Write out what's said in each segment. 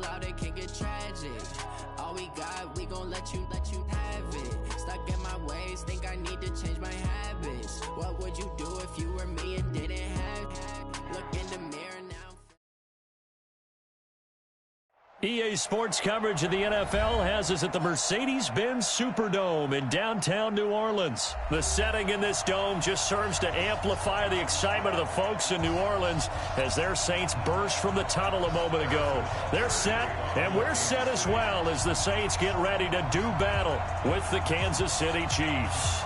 out, it can get tragic. All we got, we gon' let you have it. Stuck in my ways, think I need to change my habits. What would you do if you were me and didn't have? Look in the mirror now. EA Sports coverage of the NFL has us at the Mercedes-Benz Superdome in downtown New Orleans. The setting in this dome just serves to amplify the excitement of the folks in New Orleans as their Saints burst from the tunnel a moment ago. They're set, and we're set as well as the Saints get ready to do battle with the Kansas City Chiefs.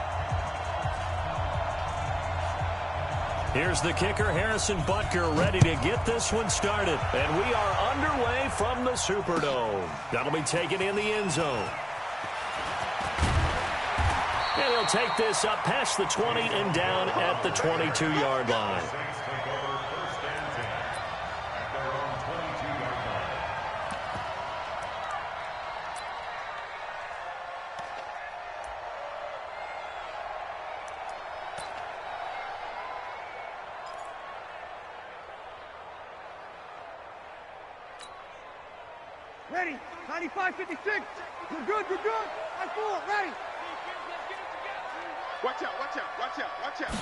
Here's the kicker, Harrison Butker, ready to get this one started. And we are underway from the Superdome. That'll be taken in the end zone. And he'll take this up past the 20 and down at the 22-yard line. Ready, 95-56. You're good, you're good. I full, ready. Watch out, watch out, watch out, watch out.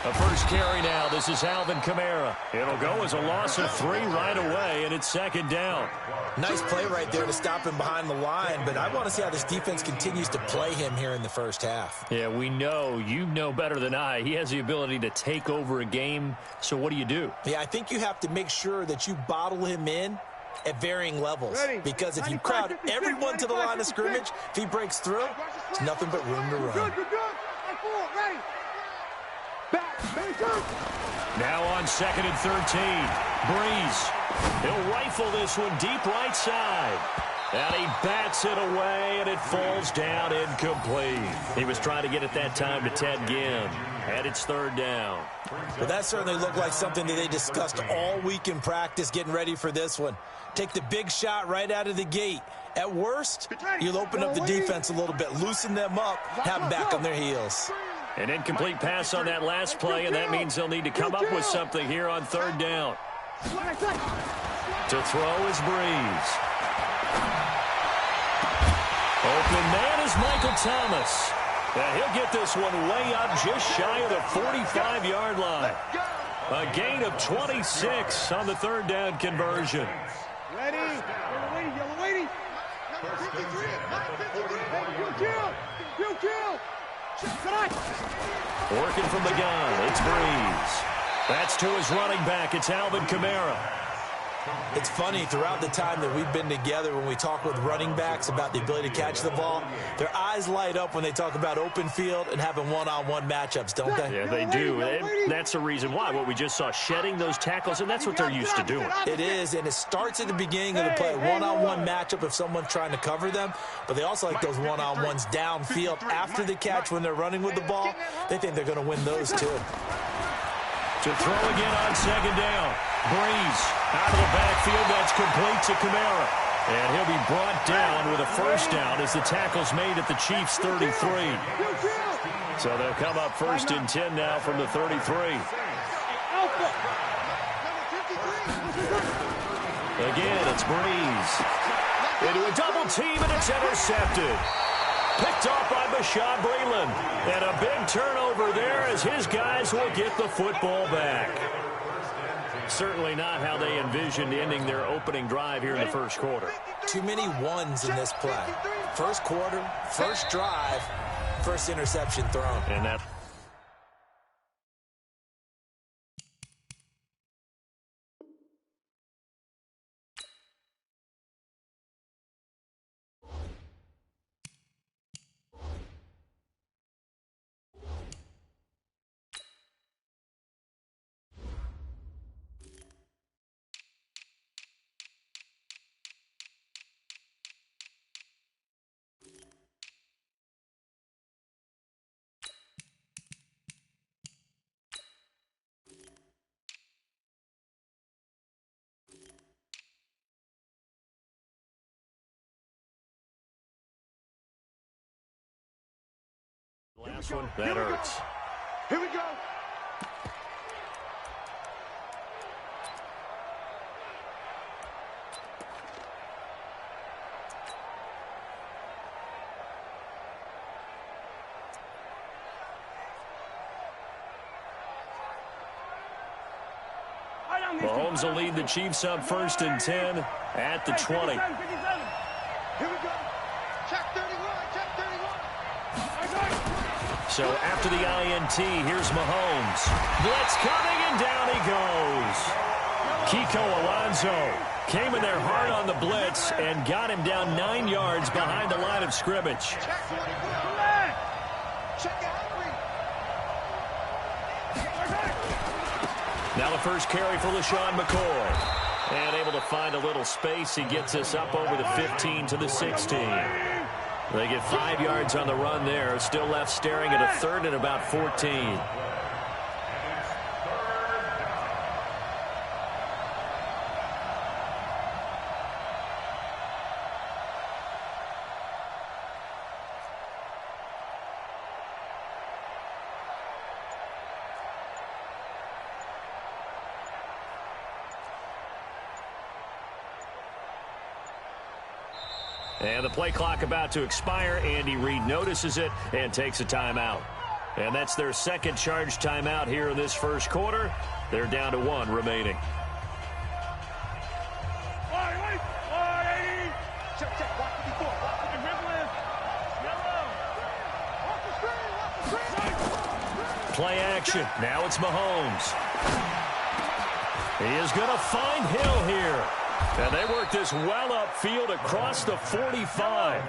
A first carry now. This is Alvin Kamara. It'll go as a loss of 3 right away, and it's second down. Nice play right there to stop him behind the line, but I want to see how this defense continues to play him here in the first half. Yeah, we know. You know better than I. He has the ability to take over a game, so what do? Yeah, I think you have to make sure that you bottle him in at varying levels. Because if you crowd everyone to the line of scrimmage, if he breaks through, there's nothing but room to run. You're good, I full, ready. Back, now on 2nd and 13. Breeze. He'll rifle this one deep right side. And he bats it away, and it falls down incomplete. He was trying to get it that time to Ted Ginn. And it's 3rd down. Well, that certainly looked like something that they discussed all week in practice getting ready for this one. Take the big shot right out of the gate. At worst, you'll open up the defense a little bit, loosen them up, have them back on their heels. An incomplete pass on that last play, and that means they'll need to come up with something here on 3rd down. To throw is Breeze. Open man is Michael Thomas. And he'll get this one way up just shy of the 45-yard line. A gain of 26 on the 3rd down conversion. Ready, yellow lady. Working from the gun, it's Breeze. That's to his running back. It's Alvin Kamara. It's funny, throughout the time that we've been together, when we talk with running backs about the ability to catch the ball, their eyes light up when they talk about open field and having one-on-one matchups, don't they? Yeah, they do. And that's the reason why. What we just saw, shedding those tackles, and that's what they're used to doing. It is, and it starts at the beginning of the play, one-on-one matchup if someone's trying to cover them, but they also like those one-on-ones downfield after the catch when they're running with the ball. They think they're going to win those, too. To throw again on 2nd down. Breeze out of the backfield. That's complete to Kamara. And he'll be brought down with a first down as the tackle's made at the Chiefs' 33. So they'll come up 1st and 10 now from the 33. Again, it's Breeze. Into a double team, and it's intercepted. Picked off by Bashaud Breeland. And a big turnover there as his guys will get the football back. Certainly not how they envisioned ending their opening drive here in the first quarter. Too many ones in this play. First quarter, first drive, first interception thrown. And that... Last one, that hurts. Here we go. Mahomes will lead the Chiefs up 1st and 10 at the 20. Here we go. Check 31. Check 31. So after the INT, here's Mahomes. Blitz coming, and down he goes. Kiko Alonso came in there hard on the blitz and got him down 9 yards behind the line of scrimmage. Check 24. Check out. Now the first carry for LaShawn McCoy. And able to find a little space. He gets us up over the 15 to the 16. They get 5 yards on the run there. Still left staring at a 3rd and about 14. And the play clock about to expire. Andy Reid notices it and takes a timeout. And that's their second charge timeout here in this first quarter. They're down to 1 remaining. Play action. Now it's Mahomes. He is going to find Hill here. And they work this well upfield across the 45.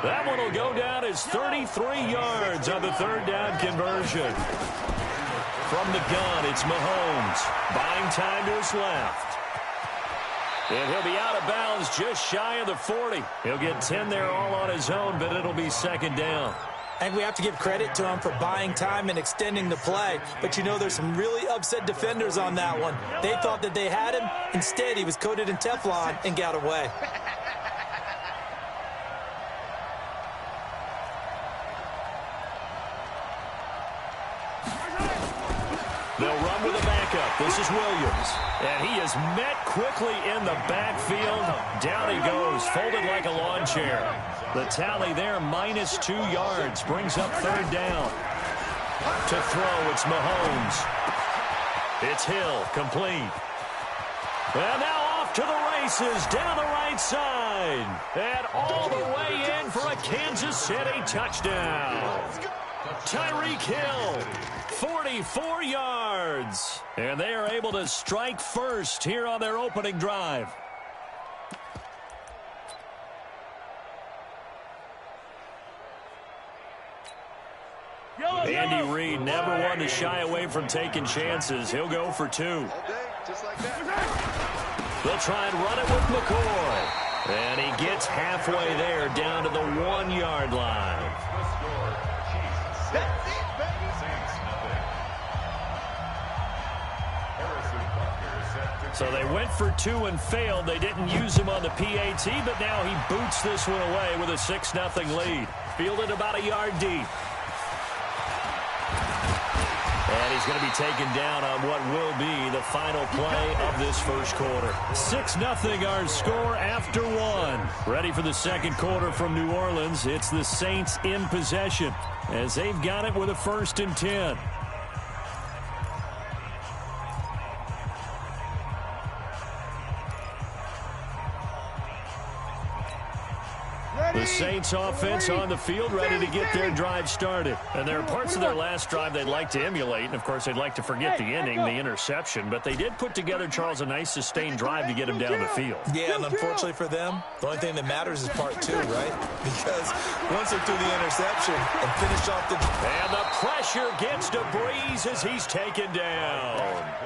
That one will go down as 33 yards on the 3rd down conversion. From the gun, it's Mahomes. Buying time to his left. And he'll be out of bounds just shy of the 40. He'll get 10 there all on his own, but it'll be 2nd down. And we have to give credit to him for buying time and extending the play. But, you know, there's some really upset defenders on that one. They thought that they had him. Instead, he was coated in Teflon and got away. They'll run with a backup. This is Williams. And he is met quickly in the backfield. Down he goes, folded like a lawn chair. The tally there, -2 yards, brings up 3rd down. To throw, it's Mahomes. It's Hill, complete. And now off to the races, down the right side. And all the way in for a Kansas City touchdown. Tyreek Hill, 44 yards. And they are able to strike first here on their opening drive. Andy Reid never one to shy away from taking chances. He'll go for 2. They'll try and run it with McCoy. And he gets halfway there, down to the 1-yard line. So they went for 2 and failed. They didn't use him on the PAT, but now he boots this one away with a 6-0 lead. Fielded about a yard deep. And he's going to be taken down on what will be the final play of this first quarter. 6-0 our score after 1. Ready for the second quarter from New Orleans. It's the Saints in possession as they've got it with a 1st and 10. The Saints offense on the field, ready to get their drive started. And there are parts of their last drive they'd like to emulate. And, of course, they'd like to forget the ending, the interception. But they did put together, Charles, a nice sustained drive to get him down the field. Yeah, and unfortunately for them, the only thing that matters is part 2, right? Because once they threw the interception and finished off the... And the pressure gets to Breeze as he's taken down.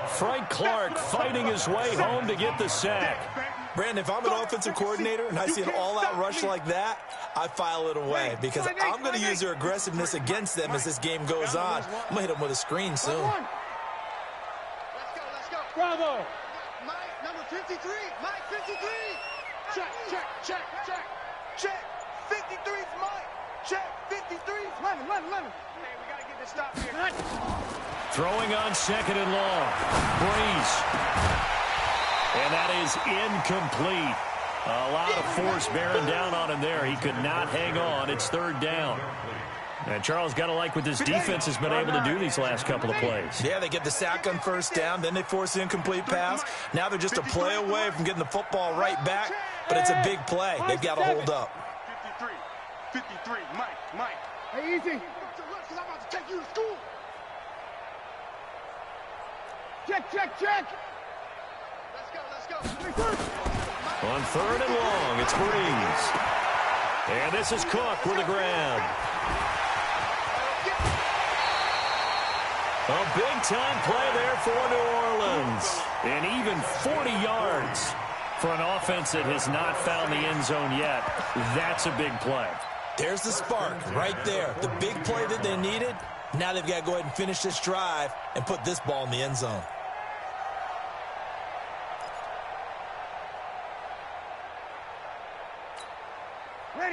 Frank Clark fighting his way home to get the sack. Brandon, if I'm an offensive coordinator and I see an all-out rush like that, I file it away because I'm going to use their aggressiveness against them as this game goes on. I'm going to hit them with a screen soon. Let's go. Bravo. Mike, number 53. Mike, 53. Check. 53's Mike. Check. 53's 11. Man, we got to get this stop here. Throwing on 2nd and long. Breeze. And that is incomplete. A lot of force bearing down on him there. He could not hang on. It's 3rd down. And Charles, got to like what this defense has been able to do these last couple of plays. Yeah, they get the sack on first down, then they force the incomplete pass. Now they're just a play away from getting the football right back, but it's a big play. They've got to hold up. 53, Mike. Hey, easy. Because I'm about to take you to school. Check. Let's go. On 3rd and long, it's Breeze. And this is Cook with a grab. A big-time play there for New Orleans. And even 40 yards for an offense that has not found the end zone yet. That's a big play. There's the spark right there. The big play that they needed. Now they've got to go ahead and finish this drive and put this ball in the end zone.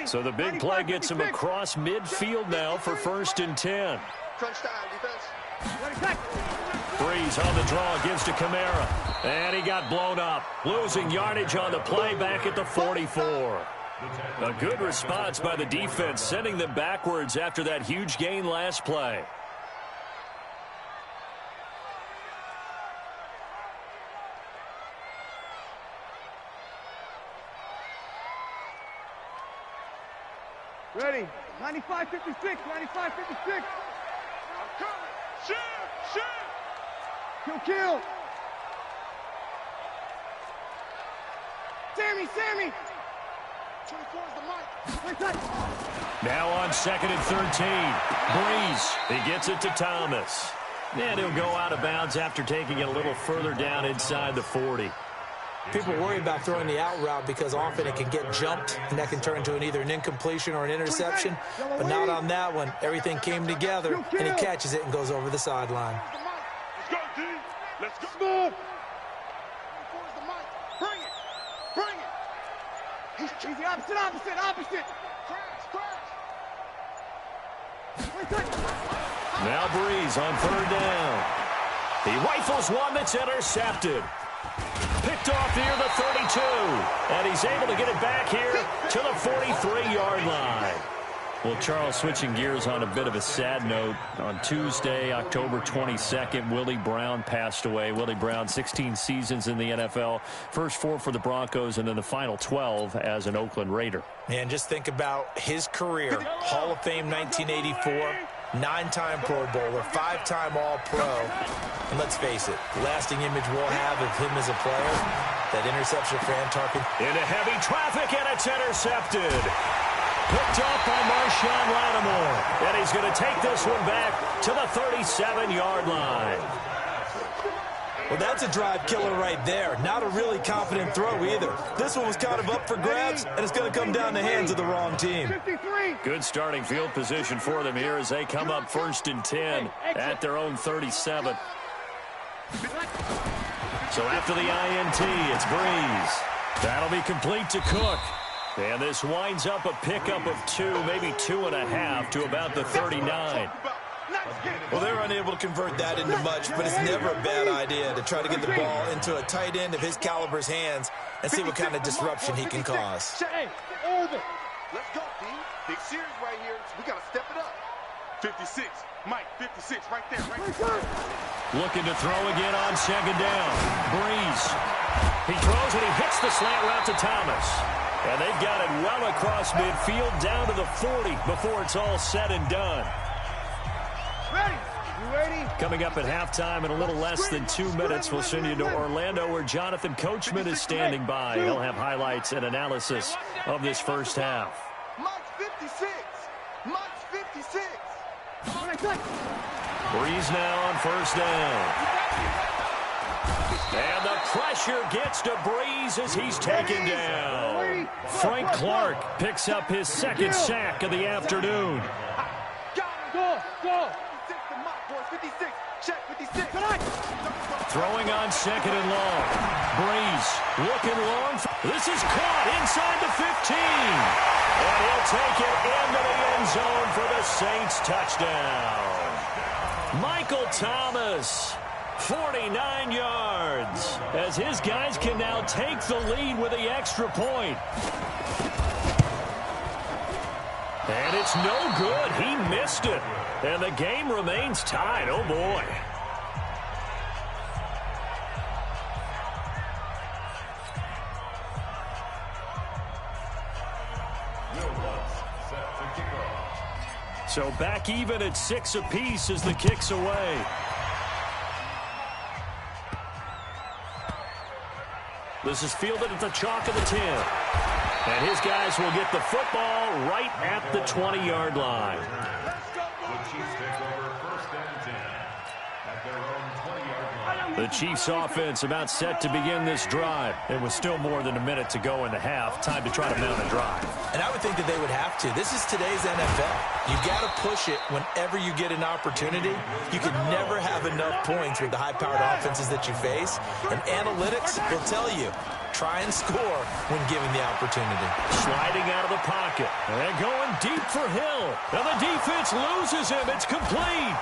So the big play gets him across midfield now for 1st and 10. Crunch time, defense. Breeze on the draw, gives to Kamara. And he got blown up. Losing yardage on the play back at the 44. A good response by the defense, sending them backwards after that huge gain last play. Ready. 95-56. 95-56. I'm coming. Shoot. Kill. Sammy. 24 is the mic. Now on 2nd and 13. Breeze. He gets it to Thomas. And he'll go out of bounds after taking it a little further down inside the 40. People worry about throwing the out route because often it can get jumped, and that can turn into either an incompletion or an interception. But not on that one. Everything came together, and he catches it and goes over the sideline. Let's go, D. Let's go. Move. Where's the mic? Bring it. He's the opposite. Crash. Now Breeze on 3rd down. He rifles one that's intercepted. Picked off near the 32. And he's able to get it back here to the 43-yard line. Well, Charles, switching gears on a bit of a sad note. On Tuesday, October 22nd, Willie Brown passed away. Willie Brown, 16 seasons in the NFL. First 4 for the Broncos, and then the final 12 as an Oakland Raider. Man, just think about his career. Hall of Fame 1984. 9-time Pro Bowler, 5-time All-Pro. And let's face it, the lasting image we'll have of him as a player, that interception for Tarkin. Into heavy traffic, and it's intercepted. Picked off by Marshawn Lattimore. And he's going to take this one back to the 37-yard line. Well, that's a drive killer right there. Not a really confident throw either. This one was kind of up for grabs, and it's going to come down the hands of the wrong team. Good starting field position for them here as they come up 1st and 10 at their own 37. So after the INT, it's Breeze. That'll be complete to Cook. And this winds up a pickup of 2, maybe 2.5 to about the 39. Well, they're unable to convert that into much, but it's never a bad idea to try to get the ball into a tight end of his caliber's hands and see what kind of disruption he can cause. Let's go, D. Big series right here. We got to step it up. 56. Mike, 56 right there. Looking to throw again on 2nd down. Breeze. He throws and he hits the slant route to Thomas. And they've got it well across midfield down to the 40 before it's all said and done. Coming up at halftime in a little less than 2 minutes, we'll send you to Orlando where Jonathan Coachman is standing by. He'll have highlights and analysis of this first half. Mike's 56. Mike's 56. Breeze now on 1st down. And the pressure gets to Breeze as he's taken down. Frank Clark picks up his 2nd sack of the afternoon. Go. 56. Check 56. Throwing on 2nd and long. Breeze looking long. This is caught inside the 15. And he'll take it into the end zone for the Saints touchdown. Michael Thomas, 49 yards, as his guys can now take the lead with the extra point. And it's no good. He missed it. And the game remains tied. Oh, boy. So back even at 6 apiece as the kick's away. This is fielded at the chalk of the 10. And his guys will get the football right at the 20-yard line. The Chiefs offense about set to begin this drive. It was still more than a minute to go in the half. Time to try to mount a drive. And I would think that they would have to. This is today's NFL. You've got to push it whenever you get an opportunity. You can never have enough points with the high-powered offenses that you face. And analytics will tell you, try and score when given the opportunity. Sliding out of the pocket. And going deep for Hill. And the defense loses him. It's complete.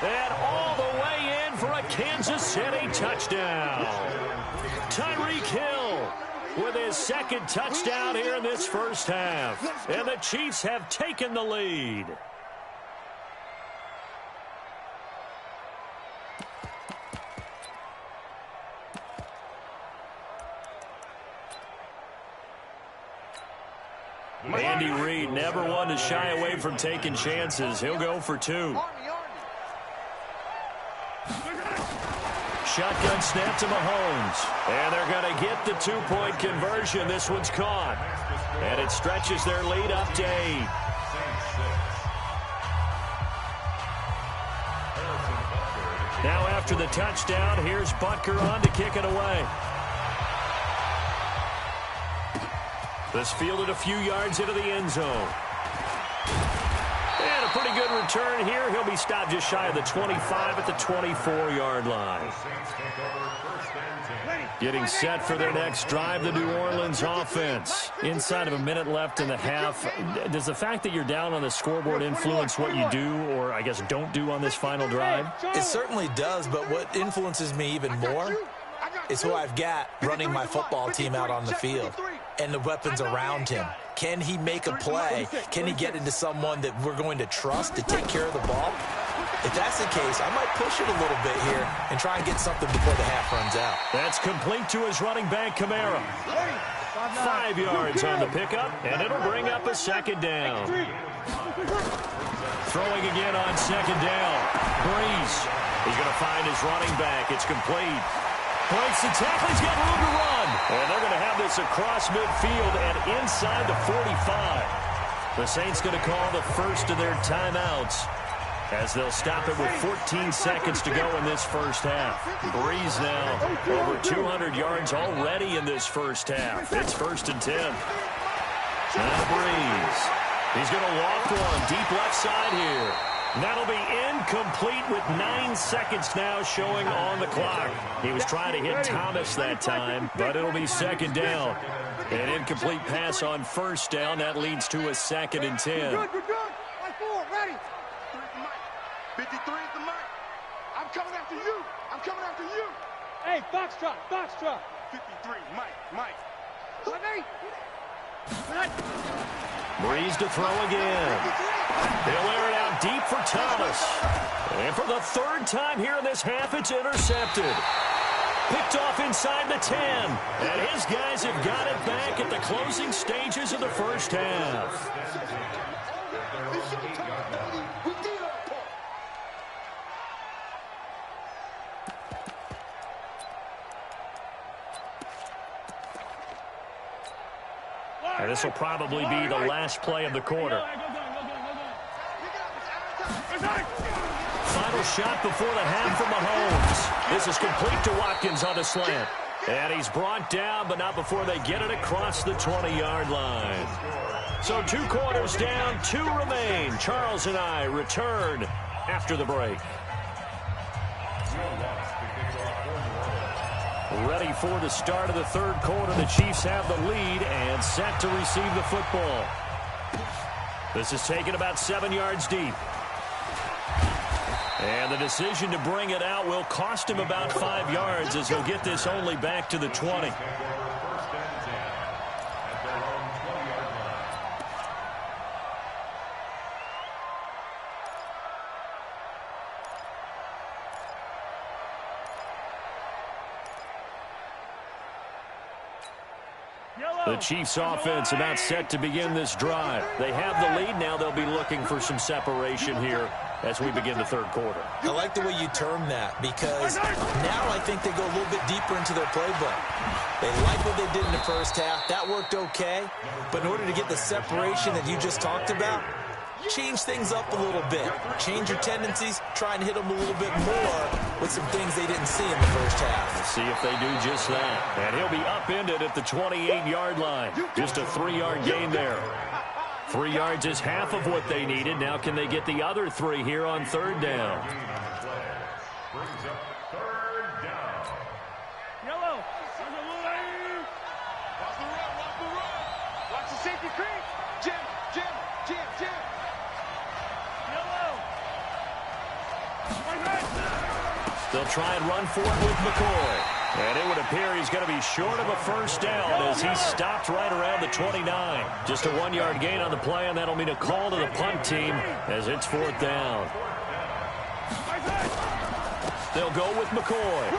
And all the way in for a Kansas City touchdown. Tyreek Hill with his second touchdown here in this first half. And the Chiefs have taken the lead. Andy Reid never one to shy away from taking chances. He'll go for 2. Shotgun snap to Mahomes. And they're going to get the 2-point conversion. This one's caught. And it stretches their lead up to 8. Now after the touchdown, here's Butker on to kick it away. This fielded a few yards into the end zone. And a pretty good return here. He'll be stopped just shy of the 25 at the 24-yard line. Getting set for their next drive, the New Orleans offense. Inside of a minute left in the half. Does the fact that you're down on the scoreboard influence what you do or, I guess, don't do on this final drive? It certainly does, but what influences me even more is who I've got running my football team out on the field and the weapons around him. Can he make a play? Can he get into someone that we're going to trust to take care of the ball? If that's the case, I might push it a little bit here and try and get something before the half runs out. That's complete to his running back, Kamara. 5 yards on the pickup, and it'll bring up a second down. Throwing again on second down. Breeze. He's going to find his running back. It's complete. Breaks the tackle. He's got room to run. And they're going to have this across midfield and inside the 45. The Saints going to call the first of their timeouts as they'll stop it with 14 seconds to go in this first half. Breeze now over 200 yards already in this first half. It's 1st and 10. Now Breeze. He's going to walk one deep left side here. That'll be incomplete with 9 seconds now showing on the clock. He was trying to hit Thomas that time, but it'll be second down. An incomplete pass on first down. That leads to a 2nd and 10. We're good. Right forward, ready. 53 is the mic. I'm coming after you. Hey, Foxtrot. 53, Mike. Breeze to throw again. He'll air it out deep for Thomas. And for the 3rd time here in this half, it's intercepted. Picked off inside the 10. And his guys have got it back at the closing stages of the first half. And this will probably be the last play of the quarter. Final shot before the half for Mahomes. This is complete to Watkins on a slant. And he's brought down, but not before they get it across the 20-yard line. So 2 quarters down, 2 remain. Charles and I return after the break. Ready for the start of the 3rd quarter. The Chiefs have the lead and set to receive the football. This is taken about 7 yards deep. And the decision to bring it out will cost him about 5 yards as he'll get this only back to the 20. The Chiefs offense about set to begin this drive. They have the lead. Now they'll be looking for some separation here as we begin the third quarter. I like the way you term that, because now I think they go a little bit deeper into their playbook. They like what they did in the first half. That worked okay. But in order to get the separation that you just talked about, change things up a little bit. Change your tendencies. Try and hit them a little bit more with some things they didn't see in the first half. Let's see if they do just that. And he'll be upended at the 28-yard line. Just a 3-yard gain there. 3 yards is half of what they needed. Now can they get the other 3 here on third down? Yellow. Watch the safety creep. Jim. They'll try and run for it with McCoy. And it would appear he's going to be short of a first down as he stopped right around the 29. Just a 1-yard gain on the play, and that'll mean a call to the punt team as it's 4th down. They'll go with McCoy.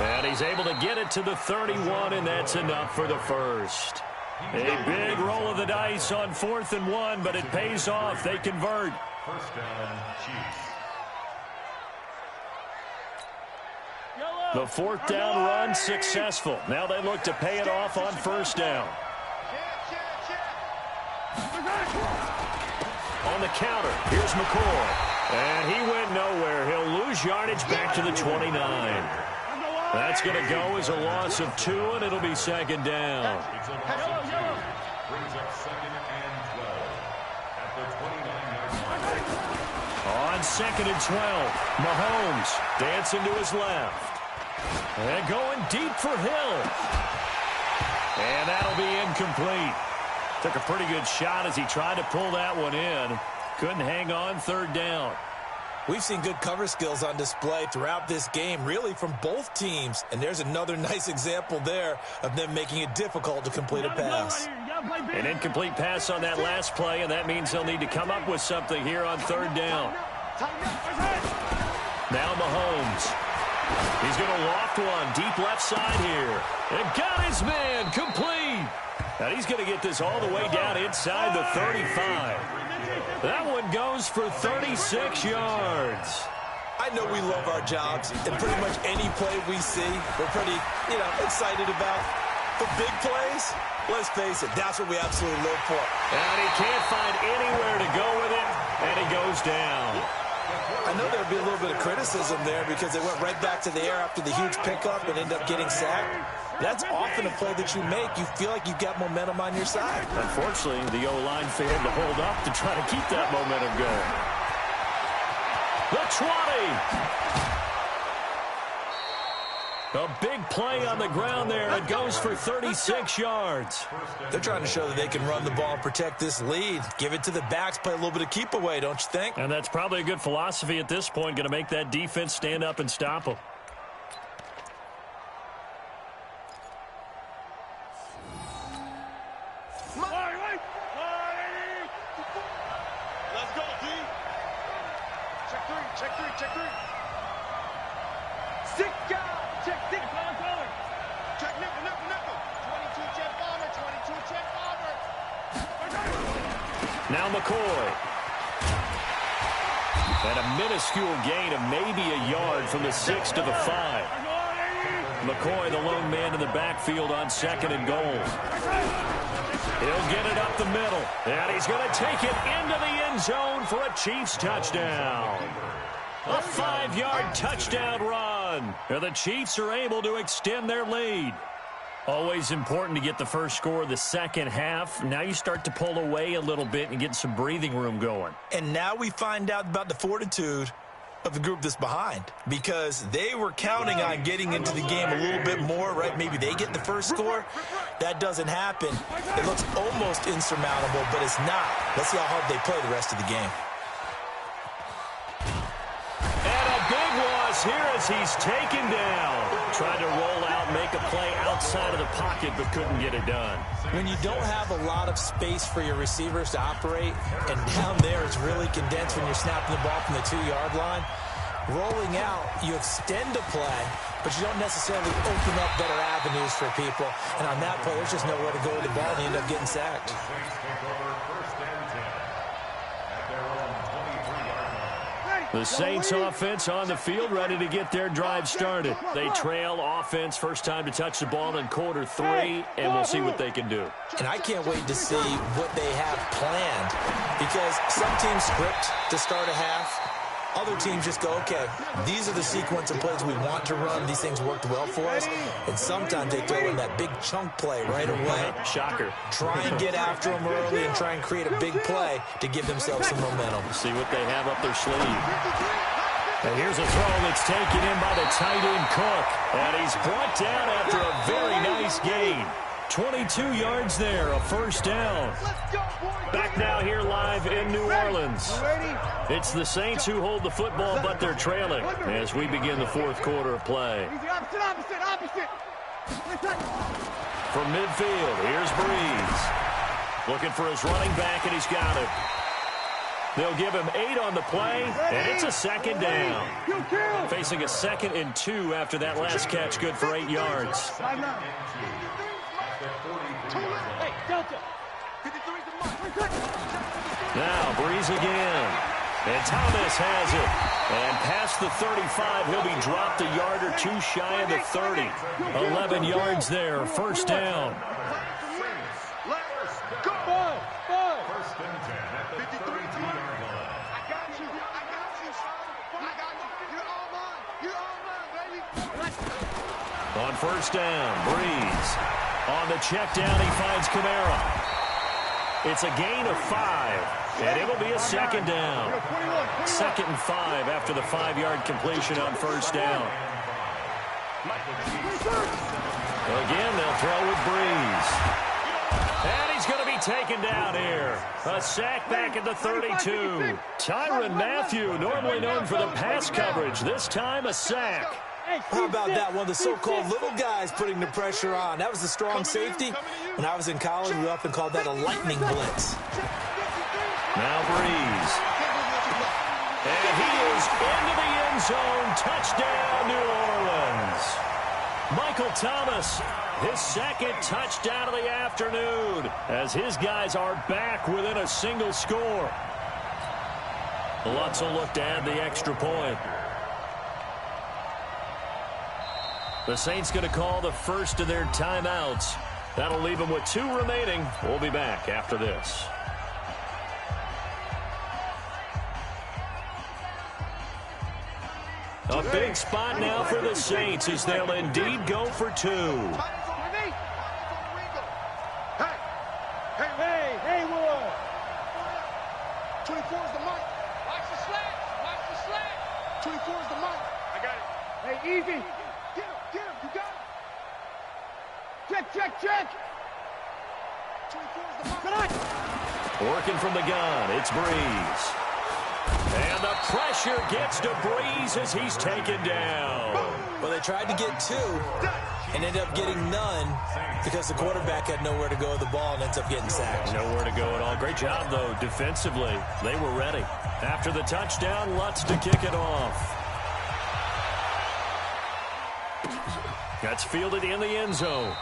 And he's able to get it to the 31, and that's enough for the first. A big roll of the dice on 4th and 1, but it pays off. They convert. First down, Chiefs. The 4th down run successful. Now they look to pay it off on first down. On the counter, here's McCoy. And he went nowhere. He'll lose yardage back to the 29. That's going to go as a loss of 2, and it'll be 2nd down. Brings up 2nd and 12 at the 29-yard line. On 2nd and 12, Mahomes dancing to his left. And going deep for Hill. And that'll be incomplete. Took a pretty good shot as he tried to pull that one in. Couldn't hang on 3rd down. We've seen good cover skills on display throughout this game, really from both teams. And there's another nice example there of them making it difficult to complete a pass. An incomplete pass on that last play, and that means they'll need to come up with something here on 3rd down. Now Mahomes. He's going to loft one deep left side here. And got his man complete. And he's going to get this all the way down inside the 35. That one goes for 36 yards. I know we love our jobs, and pretty much any play we see, we're pretty, excited about. But big plays, let's face it, that's what we absolutely live for. And he can't find anywhere to go with it, and he goes down. I know there'd be a little bit of criticism there because they went right back to the air after the huge pickup and ended up getting sacked. That's often a play that you make. You feel like you've got momentum on your side. Unfortunately, the O-line failed to hold up to try to keep that momentum going. The 20. A big play on the ground there. It goes for 36 yards. They're trying to show that they can run the ball and protect this lead. Give it to the backs, play a little bit of keep away, don't you think? And that's probably a good philosophy at this point. Going to make that defense stand up and stop them. Let's go, D. Check three. Sick guy. Check color. Check nickel. 22 check bomber. Now McCoy. And a minuscule gain of maybe a yard from the 6 to the 5. McCoy, the lone man in the backfield on 2nd and goal. He'll get it up the middle. And he's going to take it into the end zone for a Chiefs touchdown. A 5-yard touchdown run. And the Chiefs are able to extend their lead. Always important to get the first score of the second half. Now you start to pull away a little bit and get some breathing room going. And now we find out about the fortitude of the group that's behind, because they were counting on getting into the game a little bit more, right? Maybe they get the first score. That doesn't happen. It looks almost insurmountable, but it's not. Let's see how hard they play the rest of the game. And a big loss here as he's taken down. Tried to roll out, make a play outside of the pocket, but couldn't get it done. When you don't have a lot of space for your receivers to operate, and down there it's really condensed when you're snapping the ball from the 2-yard line, rolling out, you extend a play, but you don't necessarily open up better avenues for people. And on that play, there's just nowhere to go with the ball, and you end up getting sacked. The Saints offense on the field, ready to get their drive started. They trail offense, first time to touch the ball in quarter 3, and we'll see what they can do. And I can't wait to see what they have planned, because some teams script to start a half. Other teams just go, okay, these are the sequence of plays we want to run. These things worked well for us. And sometimes they throw in that big chunk play right away. Shocker. Try and get after them early and try and create a big play to give themselves some momentum. See what they have up their sleeve. And here's a throw that's taken in by the tight end Cook. And he's brought down after a very nice gain. 22 yards there, a first down. Back now here live in New Orleans. It's the Saints who hold the football, but they're trailing as we begin the fourth quarter of play. From midfield, here's Breeze. Looking for his running back, and he's got it. They'll give him 8 on the play, and it's a second down. Facing a 2nd and 2 after that last catch, good for 8 yards. Now Breeze again, and Thomas has it, and past the 35, he'll be dropped a yard or 2 shy of the 30. 11 yards there, first down. On first down, Breeze. On the check down, he finds Kamara. It's a gain of 5, and it'll be a second down. 2nd and 5 after the 5-yard completion on first down. Again, they'll throw with Breeze. And he's going to be taken down here. A sack back at the 32. Tyrann Mathieu, normally known for the pass coverage, this time a sack. How about that? One of the so-called little guys putting the pressure on. That was the strong safety. When I was in college, we often called that a lightning blitz. Now Breeze. And he is into the end zone. Touchdown, New Orleans. Michael Thomas, his 2nd touchdown of the afternoon, as his guys are back within a single score. Lutz will look to add the extra point. The Saints going to call the first of their timeouts. That'll leave them with 2 remaining. We'll be back after this. A big spot now for the Saints as they'll indeed go for 2. Hey, Wood. 24 is the mic. Watch the slack. 24 is the mic. I got it. Hey, easy. Get him, you got it. Check. 24 is the mic. Working from the gun, it's Breeze. And the pressure gets to Breeze as he's taken down. Well, they tried to get 2 and ended up getting none because the quarterback had nowhere to go with the ball and ends up getting sacked. Nowhere to go at all. Great job, though, defensively. They were ready. After the touchdown, Lutz to kick it off. That's fielded in the end zone.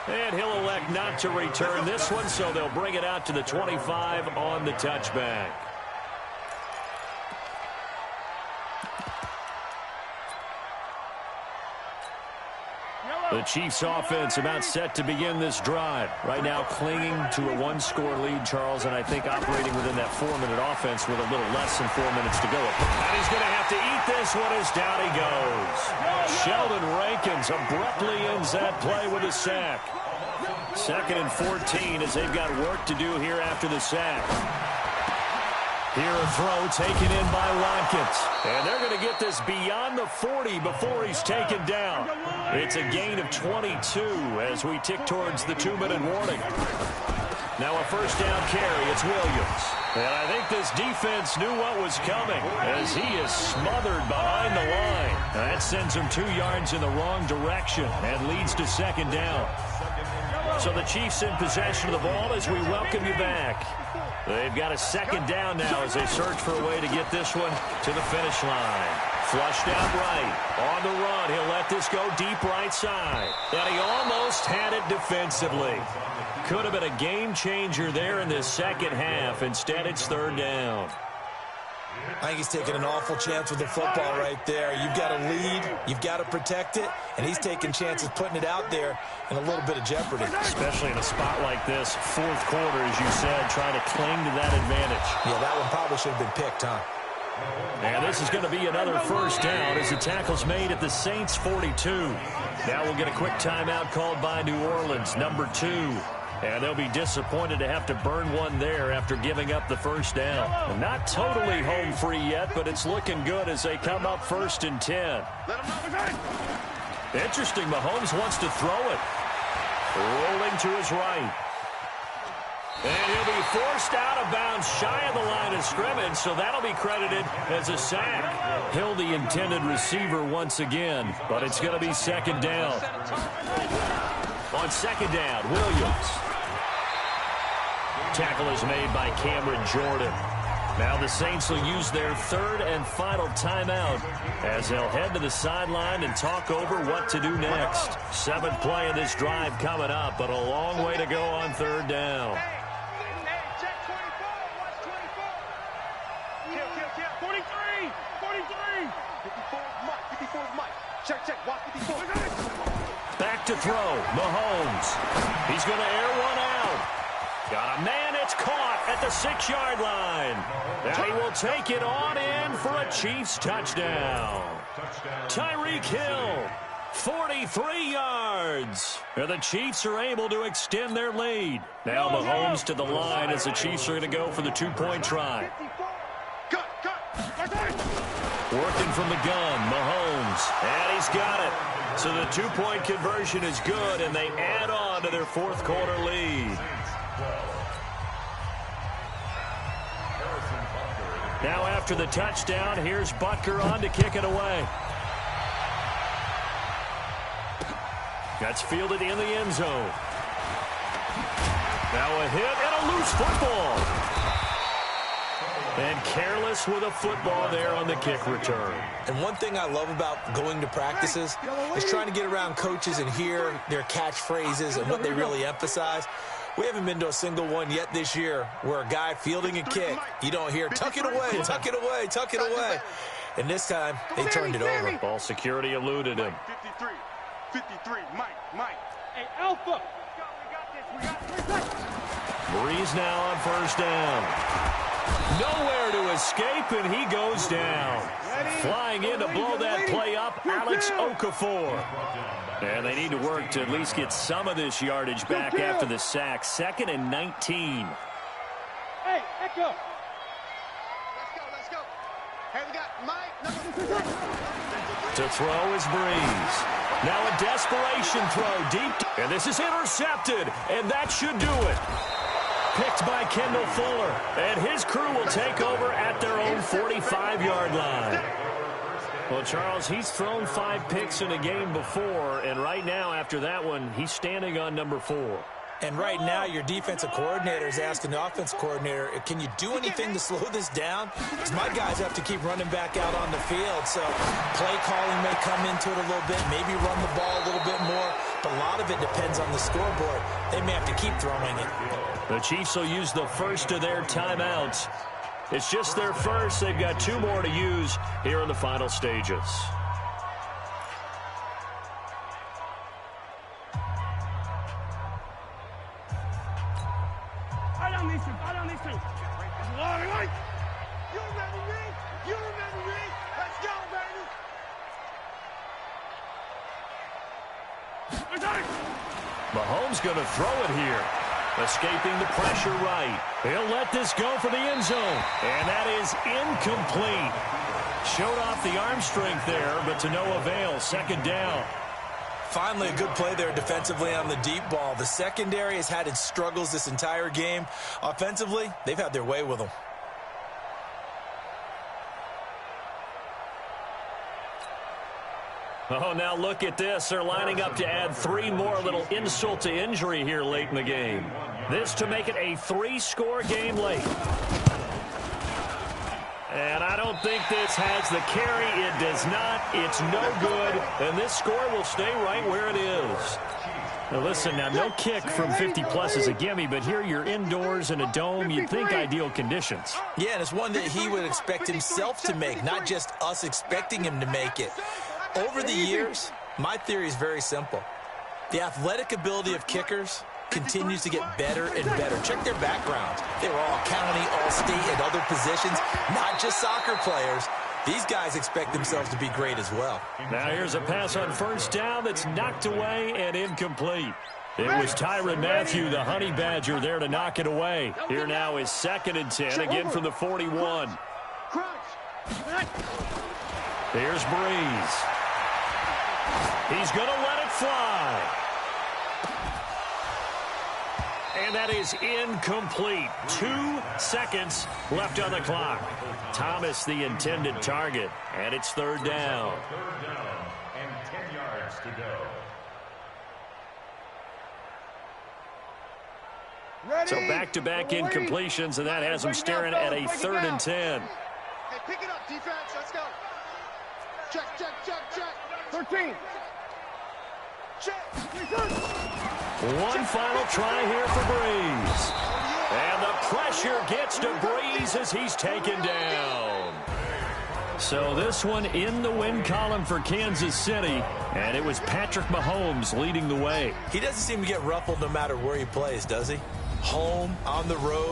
And he'll elect not to return this one, so they'll bring it out to the 25 on the touchback. The Chiefs offense about set to begin this drive. Right now clinging to a 1-score lead, Charles, and I think operating within that 4-minute offense with a little less than 4 minutes to go. And he's going to have to eat this one as down he goes. Sheldon Rankins abruptly ends that play with a sack. 2nd and 14 as they've got work to do here after the sack. Here a throw taken in by Watkins. And they're going to get this beyond the 40 before he's taken down. It's a gain of 22 as we tick towards the 2-minute warning. Now a first down carry. It's Williams. And I think this defense knew what was coming as he is smothered behind the line. That sends him 2 yards in the wrong direction and leads to second down. So the Chiefs in possession of the ball as we welcome you back. They've got a second down now as they search for a way to get this one to the finish line. Flushed out right. On the run, he'll let this go deep right side. And he almost had it defensively. Could have been a game changer there in this second half. Instead, it's third down. I think he's taking an awful chance with the football right there. You've got to lead, you've got to protect it, and he's taking chances putting it out there in a little bit of jeopardy. Especially in a spot like this, fourth quarter, as you said, trying to cling to that advantage. Yeah, that one probably should have been picked, huh? And this is going to be another first down as the tackle's made at the Saints' 42. Now we'll get a quick timeout called by New Orleans, number 2. And they'll be disappointed to have to burn one there after giving up the first down. Not totally home free yet, but it's looking good as they come up 1st and 10. Interesting, Mahomes wants to throw it. Rolling to his right. And he'll be forced out of bounds shy of the line of scrimmage, so that'll be credited as a sack. He'll the intended receiver once again, but it's going to be second down. On second down, Williams. Tackle is made by Cameron Jordan. Now the Saints will use their third and final timeout as they'll head to the sideline and talk over what to do next. 7th play of this drive coming up, but a long way to go on third down. Back to throw, Mahomes. He's going to air one out. Got a man, it's caught at the 6-yard line. Now he will take it on in for a Chiefs touchdown. Tyreek Hill, 43 yards. And the Chiefs are able to extend their lead. Now Mahomes to the line as the Chiefs are going to go for the 2-point try. Working from the gun, Mahomes, and he's got it. So the 2-point conversion is good, and they add on to their fourth quarter lead. Now after the touchdown, here's Butker on to kick it away. That's fielded in the end zone. Now a hit and a loose football. And careless with a football there on the kick return. And one thing I love about going to practices is trying to get around coaches and hear their catchphrases and what they really emphasize. We haven't been to a single one yet this year where a guy fielding a kick, you don't hear, tuck it away, tuck it away, tuck it away. And this time, they turned it over. Ball security eluded him. 53, Mike. Hey, Alpha. We got this. Breeze now on first down. Nowhere to escape, and he goes down. Flying in to blow that play up, Alex Okafor. And they need to work to at least get some of this yardage back after the sack. 2nd and 19. Hey, Echo. Let's go. Hey, we got Mike. To throw is Breeze. Now a desperation throw deep. And this is intercepted, and that should do it. Picked by Kendall Fuller, and his crew will take over at their own 45-yard line. Well, Charles, he's thrown 5 picks in a game before, and right now, after that one, he's standing on number 4. And right now, your defensive coordinator is asking the offensive coordinator, can you do anything to slow this down? Because my guys have to keep running back out on the field. So play calling may come into it a little bit, maybe run the ball a little bit more. But a lot of it depends on the scoreboard. They may have to keep throwing it. The Chiefs will use the first of their timeouts. It's just their first. They've got 2 more to use here in the final stages. I don't need to. You remember me. Let's go, baby. Mahomes going to throw it here. Escaping the pressure right. He'll let this go for the end zone. And that is incomplete. Showed off the arm strength there, but to no avail. 2nd down. Finally, a good play there defensively on the deep ball. The secondary has had its struggles this entire game. Offensively, they've had their way with them. Oh, now look at this. They're lining up to add 3 more, little insult to injury here late in the game. This to make it a 3-score game late. And I don't think this has the carry. It does not. It's no good. And this score will stay right where it is. Now listen, now no kick from 50-plus is a gimme, but here you're indoors in a dome. You'd think ideal conditions. Yeah, and it's one that he would expect himself to make, not just us expecting him to make it. Over the years, my theory is very simple. The athletic ability of kickers continues to get better and better. Check their backgrounds. They were all county, all state, and other positions, not just soccer players. These guys expect themselves to be great as well. Now here's a pass on first down that's knocked away and incomplete. It was Tyrann Mathieu, the Honey Badger, there to knock it away. Here now is 2nd and 10, again from the 41. Here's Breeze. He's going to let it fly. And that is incomplete. 2 seconds left on the clock. Thomas, the intended target, and it's 3rd down. 3rd down and 10 yards to go. So back-to-back incompletions, and that has them staring at a 3rd and 10. Hey, pick it up, defense. Let's go. Check, check, check, check. 13. Check. One final try here for Breeze. And the pressure gets to Breeze as he's taken down. So this one in the win column for Kansas City, and it was Patrick Mahomes leading the way. He doesn't seem to get ruffled no matter where he plays, does he? Home, on the road.